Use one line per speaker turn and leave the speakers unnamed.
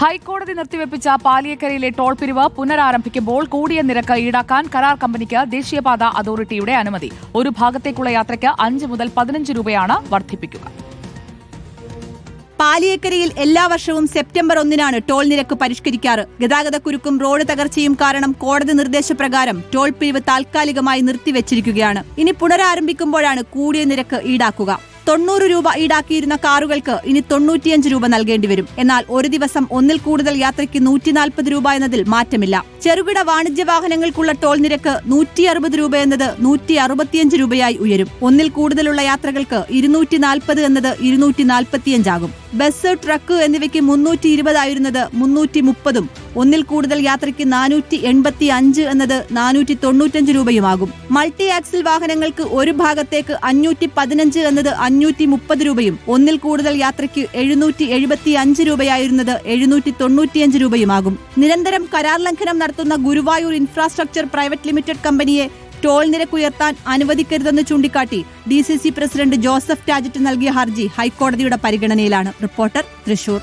ഹൈക്കോടതി നിർത്തിവെപ്പിച്ച പാലിയേക്കരയിലെ ടോൾ പിരിവ് പുനരാരംഭിക്കുമ്പോൾ കൂടിയ നിരക്ക് ഈടാക്കാൻ കരാർ കമ്പനിക്ക് ദേശീയപാത അതോറിറ്റിയുടെ അനുമതി. ഒരു ഭാഗത്തേക്കുള്ള യാത്രയ്ക്ക് 5 മുതൽ 15 രൂപയാണ് വർദ്ധിപ്പിക്കുക.
പാലിയേക്കരയിൽ എല്ലാ വർഷവും സെപ്റ്റംബർ 1-നാണ് ടോൾ നിരക്ക് പരിഷ്കരിക്കാറ്. ഗതാഗതക്കുരുക്കും റോഡ് തകർച്ചയും കാരണം കോടതി നിർദ്ദേശപ്രകാരം ടോൾ പിരിവ് താൽക്കാലികമായി നിർത്തിവെച്ചിരിക്കുകയാണ്. ഇനി പുനരാരംഭിക്കുമ്പോഴാണ് കൂടിയ നിരക്ക് ഈടാക്കുക. 90 രൂപ ഈടാക്കിയിരുന്ന കാറുകൾക്ക് ഇനി 95 രൂപ നൽകേണ്ടി വരും. എന്നാൽ ഒരു ദിവസം ഒന്നിൽ കൂടുതൽ യാത്രയ്ക്ക് 140 രൂപ എന്നതിൽ മാറ്റമില്ല. ചെറുകിട വാണിജ്യ വാഹനങ്ങൾക്കുള്ള ടോൾ നിരക്ക് 160 രൂപ എന്നത് 165 രൂപയായി ഉയരും. ഒന്നിൽ കൂടുതലുള്ള യാത്രകൾക്ക് 240 എന്നത് 245 ആകും. ബസ്, ട്രക്ക് എന്നിവയ്ക്ക് 320 ആയിരുന്നത് 330-ഉം ഒന്നിൽ കൂടുതൽ യാത്രയ്ക്ക് 485 എന്നത് 495 രൂപയുമാകും. മൾട്ടി ആക്സിൽ വാഹനങ്ങൾക്ക് ഒരു ഭാഗത്തേക്ക് 515 എന്നത് 530 രൂപയും ഒന്നിൽ കൂടുതൽ യാത്രയ്ക്ക് 775 രൂപയായിരുന്നത് 795 രൂപയുമാകും. നിരന്തരം കരാർ ലംഘനം നടത്തുന്ന ഗുരുവായൂർ ഇൻഫ്രാസ്ട്രക്ചർ പ്രൈവറ്റ് ലിമിറ്റഡ് കമ്പനിയെ ടോൾ നിരക്ക് ഉയർത്താൻ അനുവദിക്കരുതെന്ന് ചൂണ്ടിക്കാട്ടി DCC പ്രസിഡന്റ് ജോസഫ് ടാജറ്റ് നൽകിയ ഹർജി ഹൈക്കോടതിയുടെ പരിഗണനയിലാണ്. റിപ്പോർട്ടർ, തൃശൂർ.